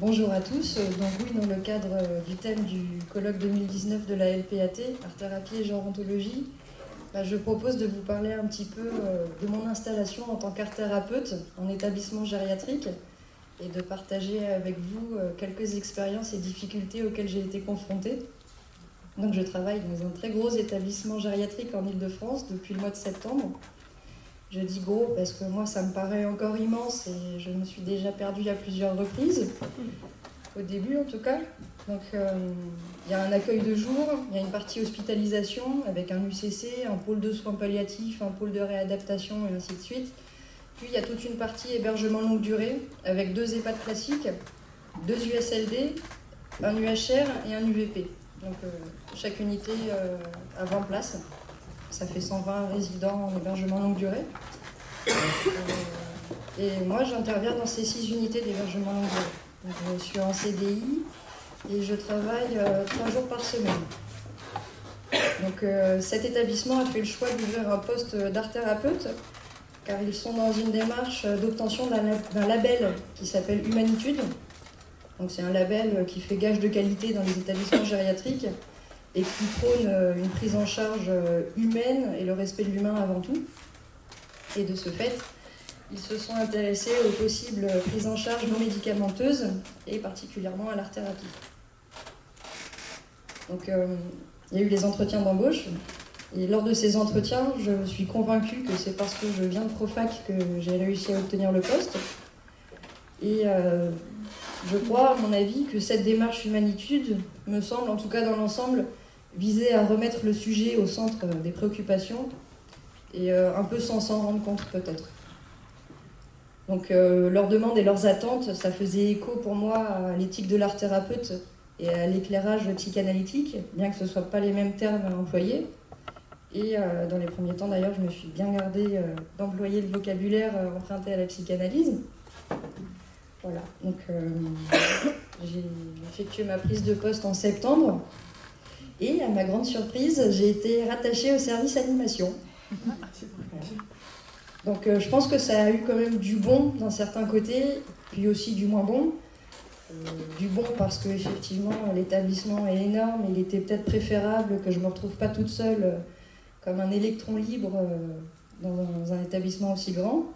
Bonjour à tous. Donc oui, dans le cadre du thème du colloque 2019 de la LPAT, art-thérapie et gérontologie, je propose de vous parler un petit peu de mon installation en tant qu'art-thérapeute en établissement gériatrique et de partager avec vous quelques expériences et difficultés auxquelles j'ai été confrontée. Donc je travaille dans un très gros établissement gériatrique en Île-de-France depuis le mois de septembre. Je dis gros parce que moi ça me paraît encore immense et je me suis déjà perdue à plusieurs reprises, au début en tout cas. Donc il y a un accueil de jour, il y a une partie hospitalisation avec un UCC, un pôle de soins palliatifs, un pôle de réadaptation et ainsi de suite. Puis il y a toute une partie hébergement longue durée avec 2 EHPAD classiques, 2 USLD, un UHR et un UVP. Donc chaque unité a 20 places. Ça fait 120 résidents en hébergement longue durée. Et moi, j'interviens dans ces 6 unités d'hébergement longue durée. Donc, je suis en CDI et je travaille 3 jours par semaine. Donc, cet établissement a fait le choix d'ouvrir un poste d'art-thérapeute car ils sont dans une démarche d'obtention d'un label qui s'appelle Humanitude. Donc, c'est un label qui fait gage de qualité dans les établissements gériatriques et qui prône une prise en charge humaine et le respect de l'humain avant tout. Et de ce fait, ils se sont intéressés aux possibles prises en charge non médicamenteuses et particulièrement à l'art-thérapie. Donc il y a eu les entretiens d'embauche et lors de ces entretiens, je me suis convaincue que c'est parce que je viens de Profac que j'ai réussi à obtenir le poste. Et je crois, à mon avis, que cette démarche Humanitude me semble, en tout cas dans l'ensemble, viser à remettre le sujet au centre des préoccupations et un peu sans s'en rendre compte peut-être. Donc leurs demandes et leurs attentes, ça faisait écho pour moi à l'éthique de l'art-thérapeute et à l'éclairage psychanalytique, bien que ce ne soient pas les mêmes termes à employer. Et dans les premiers temps d'ailleurs, je me suis bien gardée d'employer le vocabulaire emprunté à la psychanalyse. Voilà, donc j'ai effectué ma prise de poste en septembre. Et à ma grande surprise, j'ai été rattachée au service animation. Donc je pense que ça a eu quand même du bon d'un certain côté, puis aussi du moins bon. Du bon parce qu'effectivement l'établissement est énorme, et il était peut-être préférable que je ne me retrouve pas toute seule comme un électron libre dans un établissement aussi grand.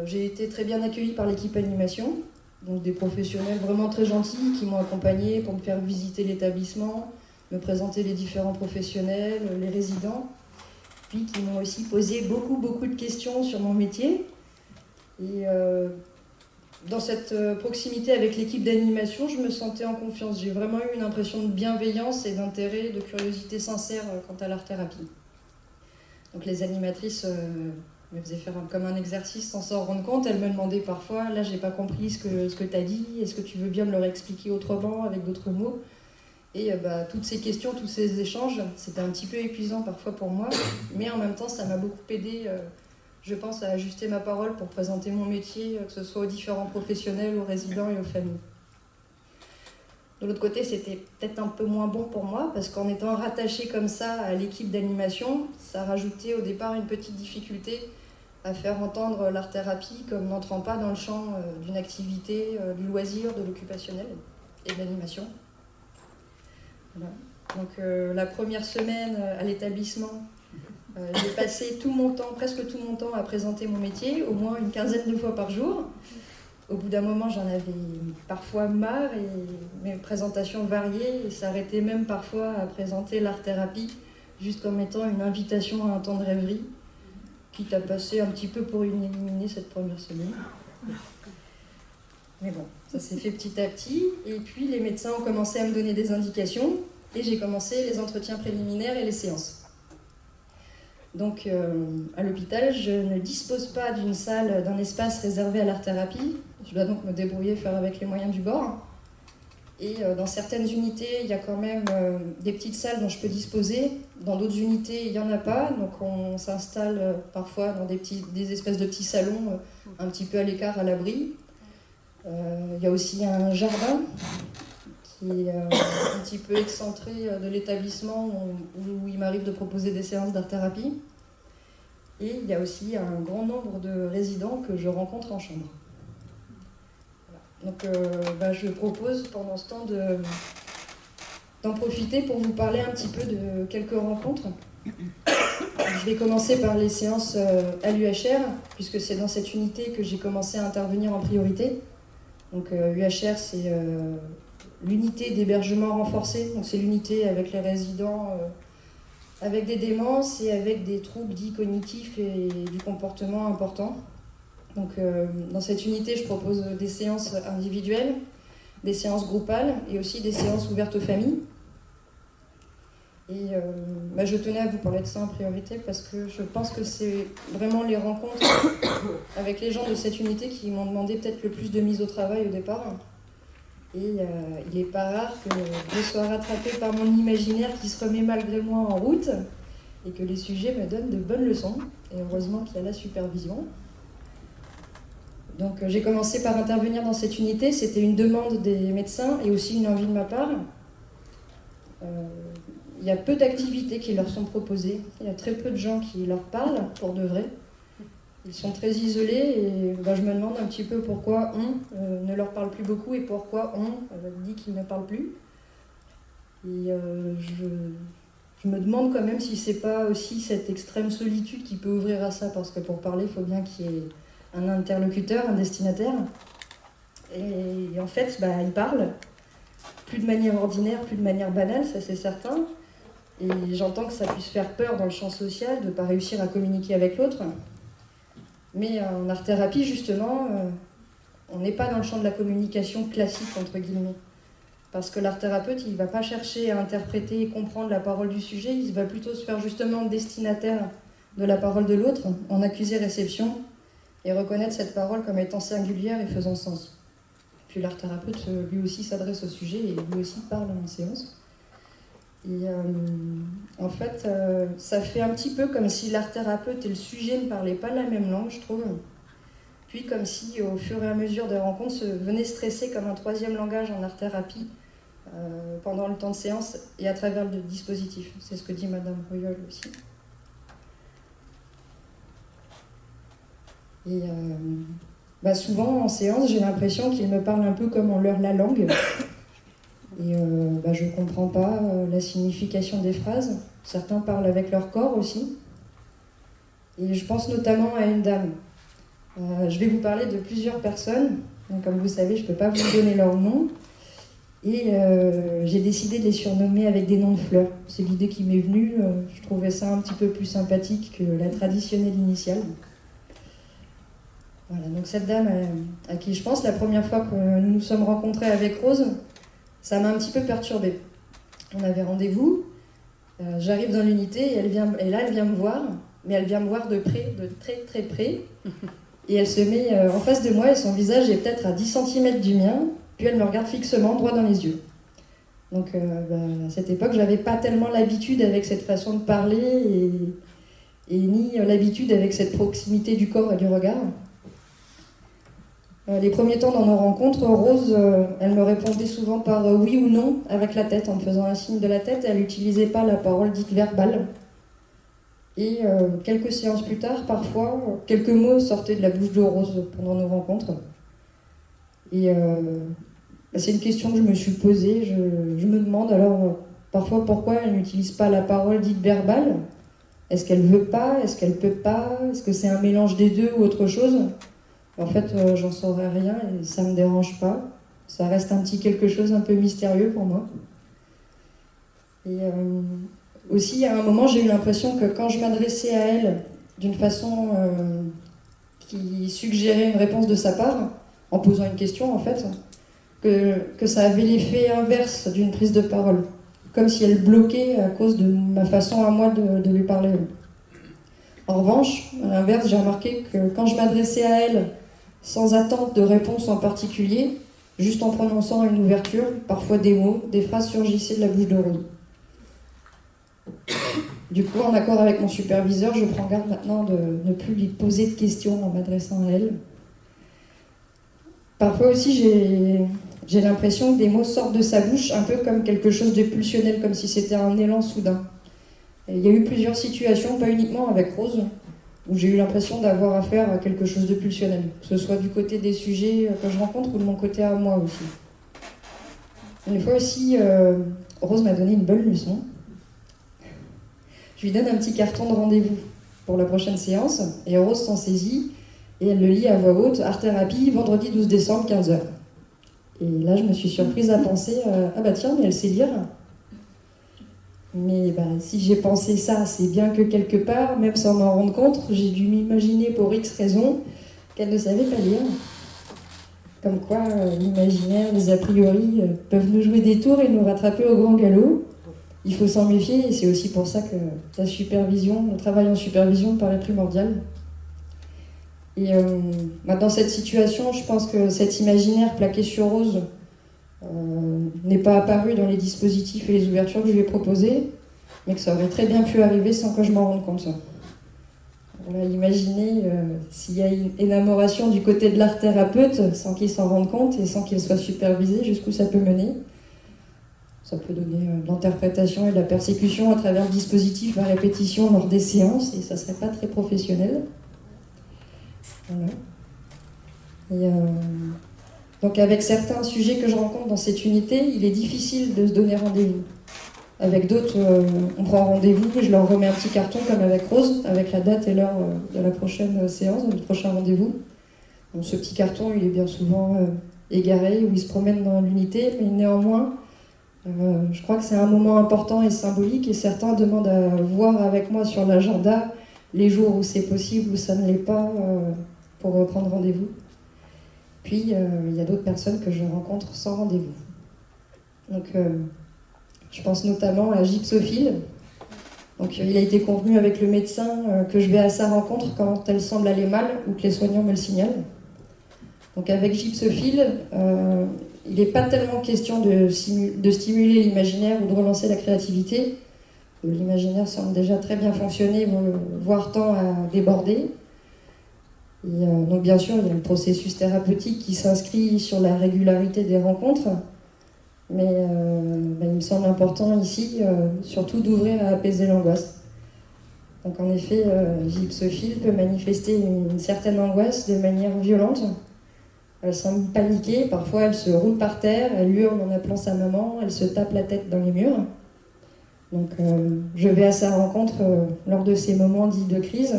J'ai été très bien accueillie par l'équipe animation, donc des professionnels vraiment très gentils qui m'ont accompagnée pour me faire visiter l'établissement, me présenter les différents professionnels, les résidents, puis qui m'ont aussi posé beaucoup de questions sur mon métier. Et dans cette proximité avec l'équipe d'animation, je me sentais en confiance. J'ai vraiment eu une impression de bienveillance et d'intérêt, de curiosité sincère quant à l'art-thérapie. Donc les animatrices me faisaient faire comme un exercice sans s'en rendre compte. Elles me demandaient parfois, là j'ai pas compris ce que tu as dit, est-ce que tu veux bien me le réexpliquer autrement, avec d'autres mots? Et toutes ces questions, tous ces échanges, c'était un petit peu épuisant parfois pour moi, mais en même temps ça m'a beaucoup aidé, je pense, à ajuster ma parole pour présenter mon métier, que ce soit aux différents professionnels, aux résidents et aux familles. De l'autre côté, c'était peut-être un peu moins bon pour moi, parce qu'en étant rattachée comme ça à l'équipe d'animation, ça rajoutait au départ une petite difficulté à faire entendre l'art-thérapie comme n'entrant pas dans le champ d'une activité, du loisir, de l'occupationnel et de l'animation. Voilà. Donc la première semaine à l'établissement, j'ai passé presque tout mon temps à présenter mon métier, au moins une quinzaine de fois par jour. Au bout d'un moment, j'en avais parfois marre et mes présentations variaient et s'arrêtaient même parfois à présenter l'art-thérapie juste comme étant une invitation à un temps de rêverie, quitte à passer un petit peu pour une éliminée cette première semaine. Mais bon, ça s'est fait petit à petit, et puis les médecins ont commencé à me donner des indications, et j'ai commencé les entretiens préliminaires et les séances. Donc à l'hôpital, je ne dispose pas d'une salle, d'un espace réservé à l'art-thérapie, je dois donc me débrouiller, faire avec les moyens du bord. Et dans certaines unités, il y a quand même des petites salles dont je peux disposer, dans d'autres unités, il n'y en a pas, donc on s'installe parfois dans des espèces de petits salons, un petit peu à l'écart, à l'abri. Il y a aussi un jardin qui est un petit peu excentré de l'établissement où il m'arrive de proposer des séances d'art-thérapie. Et il y a aussi un grand nombre de résidents que je rencontre en chambre. Voilà. Donc je propose pendant ce temps d'en profiter pour vous parler un petit peu de quelques rencontres. Je vais commencer par les séances à l'UHR, puisque c'est dans cette unité que j'ai commencé à intervenir en priorité. Donc UHR, c'est l'unité d'hébergement renforcé, donc c'est l'unité avec les résidents avec des démences et avec des troubles dits cognitifs et du comportement importants. Donc dans cette unité, je propose des séances individuelles, des séances groupales et aussi des séances ouvertes aux familles. Et je tenais à vous parler de ça en priorité parce que je pense que c'est vraiment les rencontres avec les gens de cette unité qui m'ont demandé peut-être le plus de mise au travail au départ. Et il n'est pas rare que je sois rattrapée par mon imaginaire qui se remet malgré moi en route et que les sujets me donnent de bonnes leçons. Et heureusement qu'il y a la supervision. Donc j'ai commencé par intervenir dans cette unité. C'était une demande des médecins et aussi une envie de ma part. Il y a peu d'activités qui leur sont proposées. Il y a très peu de gens qui leur parlent pour de vrai. Ils sont très isolés et je me demande un petit peu pourquoi on ne leur parle plus beaucoup et pourquoi on dit qu'ils ne parlent plus. Et je me demande quand même si c'est pas aussi cette extrême solitude qui peut ouvrir à ça, parce que pour parler, il faut bien qu'il y ait un interlocuteur, un destinataire. Et en fait, ils parlent, plus de manière ordinaire, plus de manière banale, ça c'est certain. Et j'entends que ça puisse faire peur dans le champ social de ne pas réussir à communiquer avec l'autre. Mais en art-thérapie, justement, on n'est pas dans le champ de la communication classique, entre guillemets. Parce que l'art-thérapeute, il ne va pas chercher à interpréter et comprendre la parole du sujet, il va plutôt se faire justement destinataire de la parole de l'autre, en accusé-réception, et reconnaître cette parole comme étant singulière et faisant sens. Puis l'art-thérapeute, lui aussi, s'adresse au sujet et lui aussi parle en séance. Et en fait, ça fait un petit peu comme si l'art-thérapeute et le sujet ne parlaient pas la même langue, je trouve. Puis comme si, au fur et à mesure des rencontres, se venaient stresser comme un troisième langage en art-thérapie pendant le temps de séance et à travers le dispositif. C'est ce que dit Madame Royol aussi. Et souvent, en séance, j'ai l'impression qu'ils me parlent un peu comme on leur la langue. Et je ne comprends pas la signification des phrases. Certains parlent avec leur corps aussi. Et je pense notamment à une dame. Je vais vous parler de plusieurs personnes. Donc, comme vous savez, je ne peux pas vous donner leur nom. Et j'ai décidé de les surnommer avec des noms de fleurs. C'est l'idée qui m'est venue. Je trouvais ça un petit peu plus sympathique que la traditionnelle initiale. Voilà, donc cette dame à qui je pense, la première fois que nous nous sommes rencontrés avec Rose, ça m'a un petit peu perturbée. On avait rendez-vous, j'arrive dans l'unité et là elle vient me voir, mais elle vient me voir de près, de très très près. Et elle se met en face de moi et son visage est peut-être à 10 cm du mien, puis elle me regarde fixement, droit dans les yeux. Donc à cette époque, j'avais pas tellement l'habitude avec cette façon de parler et ni l'habitude avec cette proximité du corps et du regard. Les premiers temps dans nos rencontres, Rose, elle me répondait souvent par oui ou non avec la tête, en me faisant un signe de la tête. Elle n'utilisait pas la parole dite verbale. Et quelques séances plus tard, parfois, quelques mots sortaient de la bouche de Rose pendant nos rencontres. Et c'est une question que je me suis posée. Je me demande alors parfois pourquoi elle n'utilise pas la parole dite verbale. Est-ce qu'elle veut pas? Est-ce qu'elle peut pas? Est-ce que c'est un mélange des deux ou autre chose? En fait, j'en saurais rien et ça me dérange pas. Ça reste un petit quelque chose un peu mystérieux pour moi. Et aussi, à un moment, j'ai eu l'impression que quand je m'adressais à elle d'une façon qui suggérait une réponse de sa part, en posant une question en fait, que ça avait l'effet inverse d'une prise de parole. Comme si elle bloquait à cause de ma façon à moi de lui parler. En revanche, à l'inverse, j'ai remarqué que quand je m'adressais à elle sans attente de réponse en particulier, juste en prononçant une ouverture, parfois des mots, des phrases surgissaient de la bouche de Rose. Du coup, en accord avec mon superviseur, je prends garde maintenant de ne plus lui poser de questions en m'adressant à elle. Parfois aussi, j'ai l'impression que des mots sortent de sa bouche un peu comme quelque chose de pulsionnel, comme si c'était un élan soudain. Et il y a eu plusieurs situations, pas uniquement avec Rose, où j'ai eu l'impression d'avoir affaire à quelque chose de pulsionnel, que ce soit du côté des sujets que je rencontre ou de mon côté à moi aussi. Une fois aussi, Rose m'a donné une bonne leçon. Je lui donne un petit carton de rendez-vous pour la prochaine séance, et Rose s'en saisit, et elle le lit à voix haute, art-thérapie, vendredi 12 décembre, 15h. Et là, je me suis surprise à penser, ah bah tiens, mais elle sait lire. Mais bah, si j'ai pensé ça, c'est bien que quelque part, même sans m'en rendre compte, j'ai dû m'imaginer pour X raisons qu'elle ne savait pas lire. Comme quoi, l'imaginaire, les a priori, peuvent nous jouer des tours et nous rattraper au grand galop. Il faut s'en méfier, et c'est aussi pour ça que la supervision, le travail en supervision me paraît primordial. Et dans cette situation, je pense que cet imaginaire plaqué sur Rose n'est pas apparu dans les dispositifs et les ouvertures que je lui ai proposées, mais que ça aurait très bien pu arriver sans que je m'en rende compte. Voilà, imaginez s'il y a une énamoration du côté de l'art thérapeute sans qu'il s'en rende compte et sans qu'il soit supervisé, jusqu'où ça peut mener. Ça peut donner de l'interprétation et de la persécution à travers le dispositif à répétition lors des séances, et ça ne serait pas très professionnel. Voilà. Et donc avec certains sujets que je rencontre dans cette unité, il est difficile de se donner rendez-vous. Avec d'autres, on prend rendez-vous et je leur remets un petit carton comme avec Rose, avec la date et l'heure de la prochaine séance, du prochain rendez-vous. Donc ce petit carton, il est bien souvent égaré, ou il se promène dans l'unité, mais néanmoins, je crois que c'est un moment important et symbolique, et certains demandent à voir avec moi sur l'agenda les jours où c'est possible, où ça ne l'est pas, pour prendre rendez-vous. Puis, il y a d'autres personnes que je rencontre sans rendez-vous. Donc, je pense notamment à Gypsophile. Donc, il a été convenu avec le médecin que je vais à sa rencontre quand elle semble aller mal ou que les soignants me le signalent. Donc, avec Gypsophile, il n'est pas tellement question de stimuler l'imaginaire ou de relancer la créativité. L'imaginaire semble déjà très bien fonctionner, voire tend à déborder. Et donc bien sûr, il y a le processus thérapeutique qui s'inscrit sur la régularité des rencontres, mais il me semble important ici, surtout d'ouvrir à apaiser l'angoisse. Donc en effet, Gypsophile peut manifester une certaine angoisse de manière violente. Elle semble paniquer, parfois elle se roule par terre, elle hurle en appelant sa maman, elle se tape la tête dans les murs. Donc je vais à sa rencontre lors de ces moments dits de crise,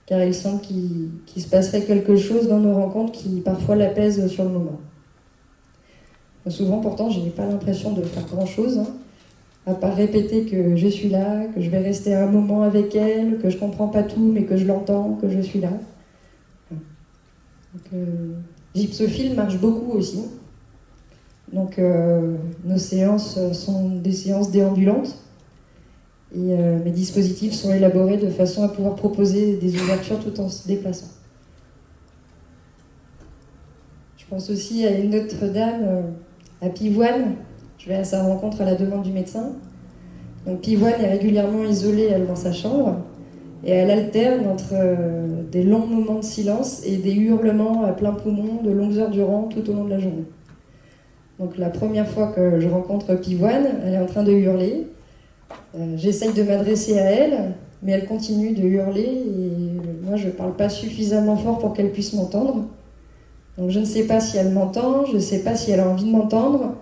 car il semble qu'il se passerait quelque chose dans nos rencontres qui parfois l'apaise sur le moment. Souvent pourtant je n'ai pas l'impression de faire grand chose, à part répéter que je suis là, que je vais rester un moment avec elle, que je comprends pas tout mais que je l'entends, que je suis là. Donc, Gypsophile marche beaucoup aussi. Donc nos séances sont des séances déambulantes. Et mes dispositifs sont élaborés de façon à pouvoir proposer des ouvertures tout en se déplaçant. Je pense aussi à une autre dame, à Pivoine. Je vais à sa rencontre à la demande du médecin. Donc Pivoine est régulièrement isolée, elle, dans sa chambre, et elle alterne entre des longs moments de silence et des hurlements à plein poumon de longues heures durant tout au long de la journée. Donc la première fois que je rencontre Pivoine, elle est en train de hurler. J'essaye de m'adresser à elle, mais elle continue de hurler et moi je ne parle pas suffisamment fort pour qu'elle puisse m'entendre. Donc je ne sais pas si elle m'entend, je ne sais pas si elle a envie de m'entendre,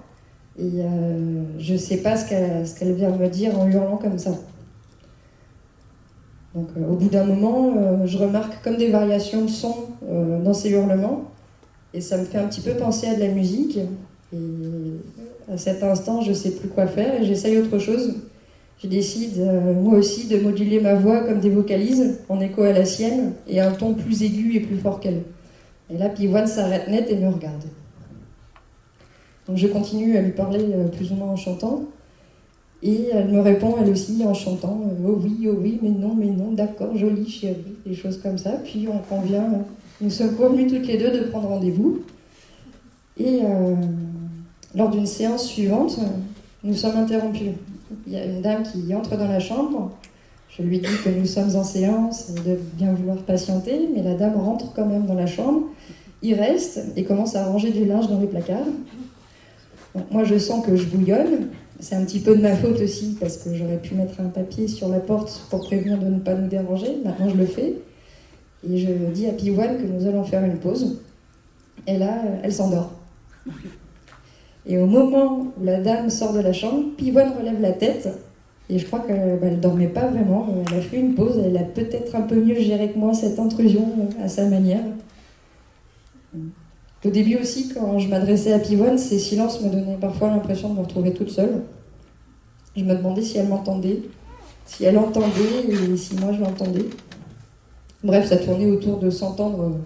et je ne sais pas ce qu'elle vient me dire en hurlant comme ça. Donc au bout d'un moment, je remarque comme des variations de son dans ces hurlements, et ça me fait un petit peu penser à de la musique. Et à cet instant, je ne sais plus quoi faire et j'essaye autre chose. Je décide, moi aussi, de moduler ma voix comme des vocalises, en écho à la sienne, et un ton plus aigu et plus fort qu'elle. Et là, Pivoine s'arrête net et me regarde. Donc je continue à lui parler plus ou moins en chantant, et elle me répond elle aussi en chantant « oh oui, mais non, d'accord, jolie chérie », des choses comme ça. Puis on convient, nous sommes convenus toutes les deux de prendre rendez-vous. Et lors d'une séance suivante, nous sommes interrompus. Il y a une dame qui entre dans la chambre. Je lui dis que nous sommes en séance et de bien vouloir patienter, mais la dame rentre quand même dans la chambre. Il reste et commence à ranger du linge dans les placards. Donc, moi, je sens que je bouillonne. C'est un petit peu de ma faute aussi, parce que j'aurais pu mettre un papier sur la porte pour prévenir de ne pas nous déranger. Maintenant, je le fais. Et je dis à Pivoine que nous allons faire une pause. Et là, elle s'endort. Et au moment où la dame sort de la chambre, Pivoine relève la tête. Et je crois qu'elle ne dormait pas vraiment. Elle a fait une pause. Elle a peut-être un peu mieux géré que moi cette intrusion à sa manière. Au début aussi, quand je m'adressais à Pivoine, ces silences me donnaient parfois l'impression de me retrouver toute seule. Je me demandais si elle m'entendait, si elle entendait et si moi je l'entendais. Bref, ça tournait autour de s'entendre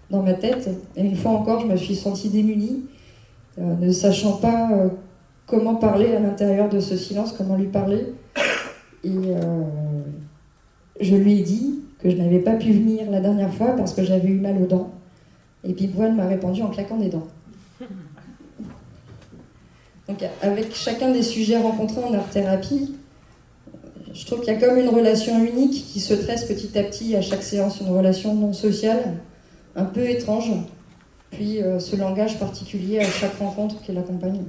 dans ma tête. Et une fois encore, je me suis sentie démunie, ne sachant pas comment parler à l'intérieur de ce silence, comment lui parler. Et je lui ai dit que je n'avais pas pu venir la dernière fois parce que j'avais eu mal aux dents. Et Pivoine m'a répondu en claquant des dents. Donc avec chacun des sujets rencontrés en art-thérapie, je trouve qu'il y a comme une relation unique qui se tresse petit à petit à chaque séance, une relation non sociale, un peu étrange, puis ce langage particulier à chaque rencontre qui l'accompagne.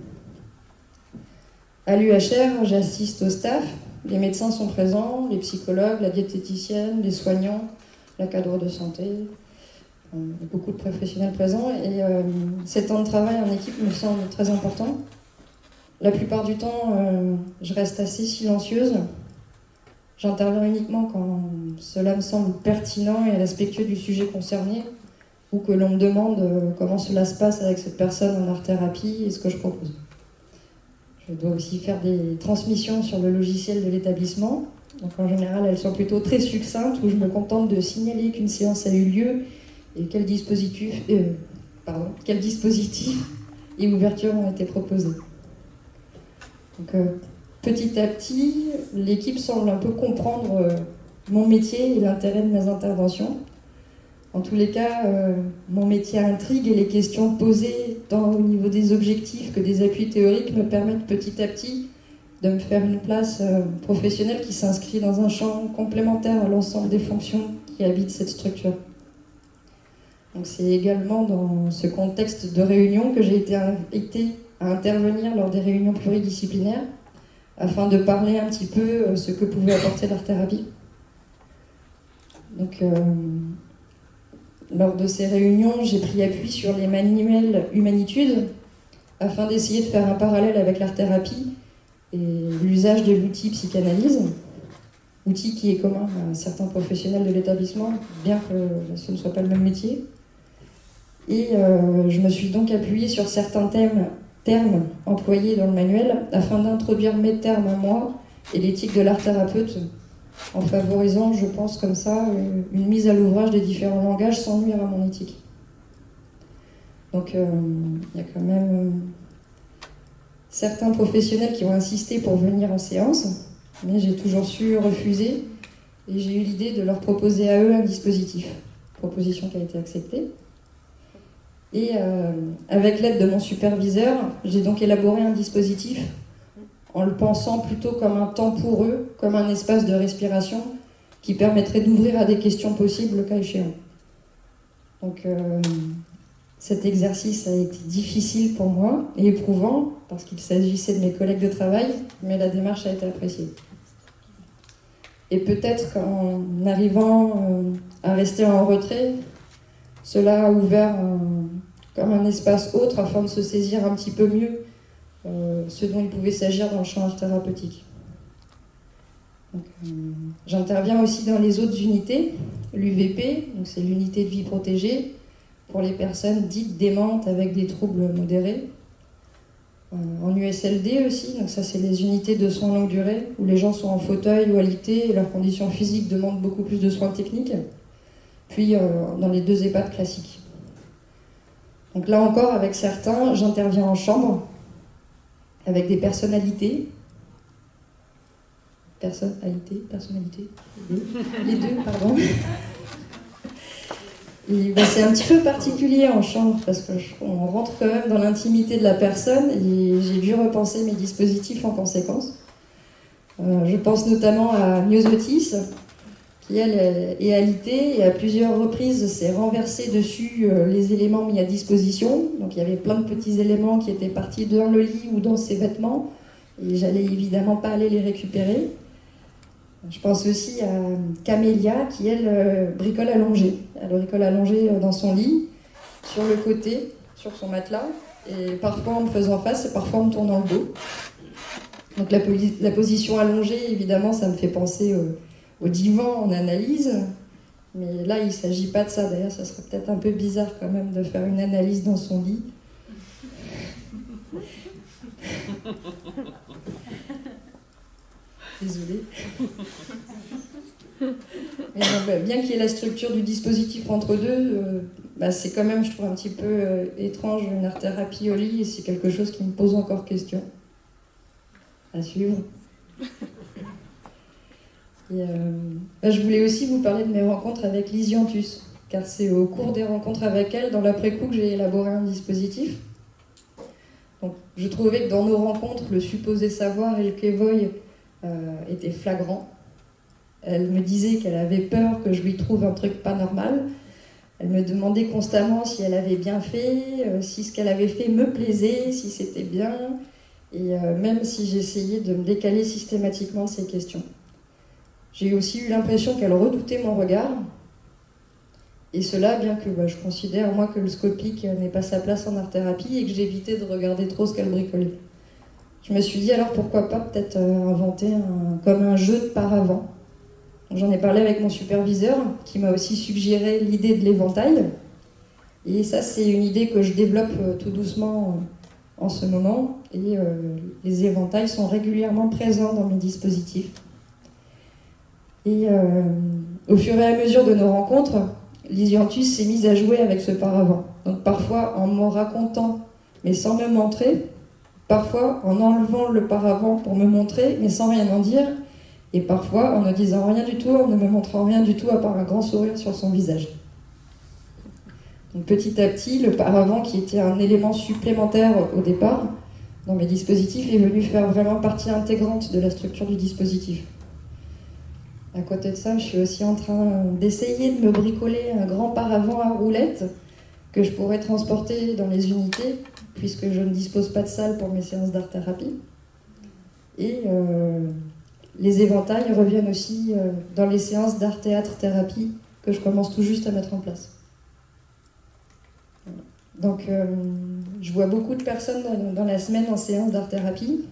À l'UHR, j'assiste au staff, les médecins sont présents, les psychologues, la diététicienne, les soignants, la cadre de santé, beaucoup de professionnels présents, et ces temps de travail en équipe me semblent très importants. La plupart du temps, je reste assez silencieuse. J'interviens uniquement quand cela me semble pertinent et respectueux du sujet concerné, ou que l'on me demande comment cela se passe avec cette personne en art-thérapie et ce que je propose. Je dois aussi faire des transmissions sur le logiciel de l'établissement. Donc en général, elles sont plutôt très succinctes, où je me contente de signaler qu'une séance a eu lieu et quel dispositif et ouvertures ont été proposés. Donc, petit à petit, l'équipe semble un peu comprendre mon métier et l'intérêt de mes interventions. En tous les cas, mon métier intrigue et les questions posées tant au niveau des objectifs que des appuis théoriques me permettent petit à petit de me faire une place professionnelle qui s'inscrit dans un champ complémentaire à l'ensemble des fonctions qui habitent cette structure. Donc c'est également dans ce contexte de réunion que j'ai été invitée à intervenir lors des réunions pluridisciplinaires afin de parler un petit peu ce que pouvait apporter l'art-thérapie. Donc, lors de ces réunions, j'ai pris appui sur les manuels Humanitude afin d'essayer de faire un parallèle avec l'art-thérapie et l'usage de l'outil psychanalyse, outil qui est commun à certains professionnels de l'établissement, bien que ce ne soit pas le même métier. Et je me suis donc appuyée sur certains termes employés dans le manuel afin d'introduire mes termes à moi et l'éthique de l'art-thérapeute, en favorisant, je pense comme ça, une mise à l'ouvrage des différents langages sans nuire à mon éthique. Donc il y a quand même certains professionnels qui ont insisté pour venir en séance, mais j'ai toujours su refuser et j'ai eu l'idée de leur proposer à eux un dispositif, proposition qui a été acceptée. Et avec l'aide de mon superviseur, j'ai donc élaboré un dispositif en le pensant plutôt comme un temps pour eux, comme un espace de respiration qui permettrait d'ouvrir à des questions possibles le cas échéant. Donc cet exercice a été difficile pour moi et éprouvant parce qu'il s'agissait de mes collègues de travail, mais la démarche a été appréciée. Et peut-être qu'en arrivant à rester en retrait, cela a ouvert comme un espace autre afin de se saisir un petit peu mieux ce dont il pouvait s'agir dans le champ art thérapeutique. J'interviens aussi dans les autres unités, l'UVP, donc c'est l'unité de vie protégée, pour les personnes dites démentes avec des troubles modérés. En USLD aussi, donc ça c'est les unités de soins longue durée, où les gens sont en fauteuil ou alité et leurs conditions physiques demandent beaucoup plus de soins techniques. Puis dans les 2 EHPAD classiques. Donc là encore, avec certains, j'interviens en chambre, avec des personnalités. Personnalité, les deux, pardon. Et c'est un petit peu particulier en chambre, parce qu'on rentre quand même dans l'intimité de la personne, et j'ai dû repenser mes dispositifs en conséquence. Je pense notamment à Myosotis, qui elle est alité et à plusieurs reprises s'est renversé dessus les éléments mis à disposition. Donc il y avait plein de petits éléments qui étaient partis dans le lit ou dans ses vêtements et j'allais évidemment pas aller les récupérer. Je pense aussi à Camélia qui, elle, bricole allongée. Elle bricole allongée dans son lit, sur le côté, sur son matelas, et parfois en me faisant face et parfois en me tournant le dos. Donc la position allongée, évidemment, ça me fait penser au divan en analyse. Mais là, il ne s'agit pas de ça. D'ailleurs, ça serait peut-être un peu bizarre quand même de faire une analyse dans son lit. Désolée. Mais donc, bien qu'il y ait la structure du dispositif entre deux, c'est quand même, je trouve, un petit peu étrange une art-thérapie au lit, et c'est quelque chose qui me pose encore question. À suivre. Et, je voulais aussi vous parler de mes rencontres avec Lysianthus, car c'est au cours des rencontres avec elle, dans l'après-coup, que j'ai élaboré un dispositif. Donc, je trouvais que dans nos rencontres, le supposé savoir et le kévoï étaient flagrants. Elle me disait qu'elle avait peur que je lui trouve un truc pas normal. Elle me demandait constamment si elle avait bien fait, si ce qu'elle avait fait me plaisait, si c'était bien, et même si j'essayais de me décaler systématiquement de ces questions. J'ai aussi eu l'impression qu'elle redoutait mon regard, et cela bien que je considère moi que le scopique n'est pas sa place en art-thérapie et que j'évitais de regarder trop ce qu'elle bricolait. Je me suis dit alors pourquoi pas peut-être inventer comme un jeu de paravent. J'en ai parlé avec mon superviseur qui m'a aussi suggéré l'idée de l'éventail. Et ça, c'est une idée que je développe tout doucement en ce moment. Et les éventails sont régulièrement présents dans mes dispositifs. Et au fur et à mesure de nos rencontres, Lysianthus s'est mise à jouer avec ce paravent. Donc parfois en me racontant, mais sans me montrer. Parfois en enlevant le paravent pour me montrer, mais sans rien en dire. Et parfois en ne disant rien du tout, en ne me montrant rien du tout, à part un grand sourire sur son visage. Donc petit à petit, le paravent, qui était un élément supplémentaire au départ dans mes dispositifs, est venu faire vraiment partie intégrante de la structure du dispositif. À côté de ça, je suis aussi en train d'essayer de me bricoler un grand paravent à roulettes que je pourrais transporter dans les unités, puisque je ne dispose pas de salle pour mes séances d'art-thérapie. Et les éventails reviennent aussi dans les séances d'art-théâtre-thérapie que je commence tout juste à mettre en place. Donc, je vois beaucoup de personnes dans la semaine en séance d'art-thérapie.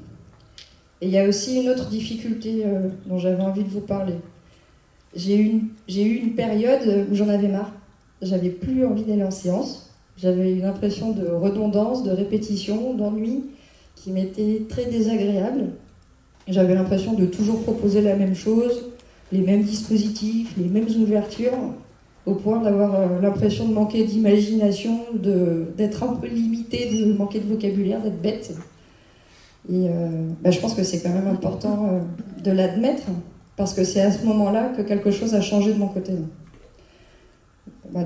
Et il y a aussi une autre difficulté dont j'avais envie de vous parler. J'ai eu une période où j'en avais marre. J'avais plus envie d'aller en séance. J'avais une impression de redondance, de répétition, d'ennui qui m'était très désagréable. J'avais l'impression de toujours proposer la même chose, les mêmes dispositifs, les mêmes ouvertures, au point d'avoir l'impression de manquer d'imagination, d'être un peu limité, de manquer de vocabulaire, d'être bête. Et je pense que c'est quand même important de l'admettre, parce que c'est à ce moment-là que quelque chose a changé de mon côté.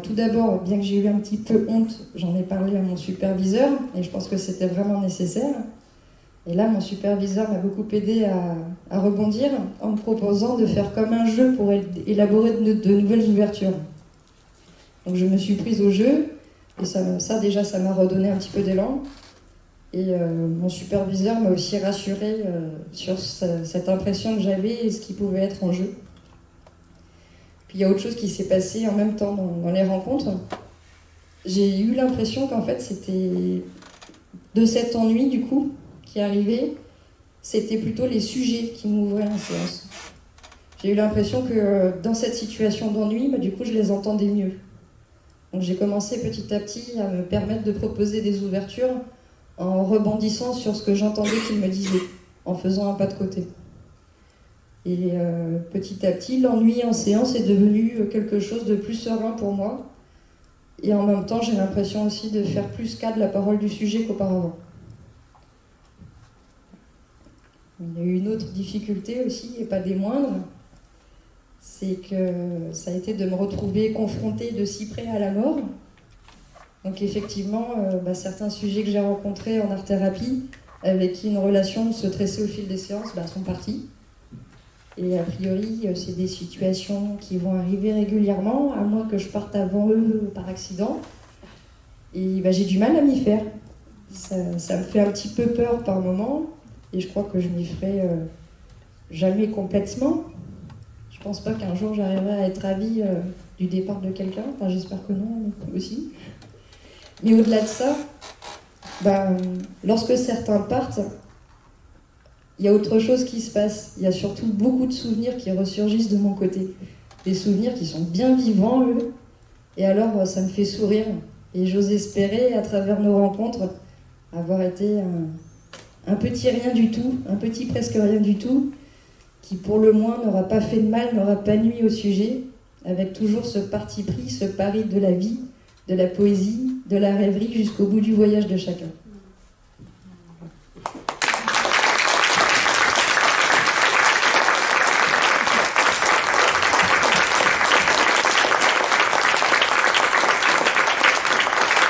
Tout d'abord, bien que j'ai eu un petit peu honte, j'en ai parlé à mon superviseur, et je pense que c'était vraiment nécessaire. Et là, mon superviseur m'a beaucoup aidé à rebondir en me proposant de faire comme un jeu pour élaborer de nouvelles ouvertures. Donc je me suis prise au jeu, et ça déjà, ça m'a redonné un petit peu d'élan. Et mon superviseur m'a aussi rassurée sur cette impression que j'avais et ce qui pouvait être en jeu. Puis il y a autre chose qui s'est passé en même temps dans les rencontres. J'ai eu l'impression qu'en fait, c'était de cet ennui, du coup, qui arrivait, c'était plutôt les sujets qui m'ouvraient en séance. J'ai eu l'impression que dans cette situation d'ennui, du coup, je les entendais mieux. Donc j'ai commencé petit à petit à me permettre de proposer des ouvertures en rebondissant sur ce que j'entendais qu'il me disait, en faisant un pas de côté. Et petit à petit, l'ennui en séance est devenu quelque chose de plus serein pour moi. Et en même temps, j'ai l'impression aussi de faire plus cas de la parole du sujet qu'auparavant. Il y a eu une autre difficulté aussi, et pas des moindres, c'est que ça a été de me retrouver confrontée de si près à la mort. Donc effectivement, certains sujets que j'ai rencontrés en art-thérapie, avec qui une relation se tressait au fil des séances, sont partis. Et a priori, c'est des situations qui vont arriver régulièrement, à moins que je parte avant eux par accident. Et j'ai du mal à m'y faire. Ça me fait un petit peu peur par moment, et je crois que je m'y ferai jamais complètement. pense pas qu'un jour j'arriverai à être ravie du départ de quelqu'un. Enfin, j'espère que non, aussi. Mais au-delà de ça, lorsque certains partent, il y a autre chose qui se passe. Il y a surtout beaucoup de souvenirs qui ressurgissent de mon côté. Des souvenirs qui sont bien vivants, eux. Et alors, ça me fait sourire. Et j'ose espérer, à travers nos rencontres, avoir été un petit rien du tout, un petit presque rien du tout, qui pour le moins n'aura pas fait de mal, n'aura pas nui au sujet, avec toujours ce parti pris, ce pari de la vie, de la poésie, de la rêverie jusqu'au bout du voyage de chacun.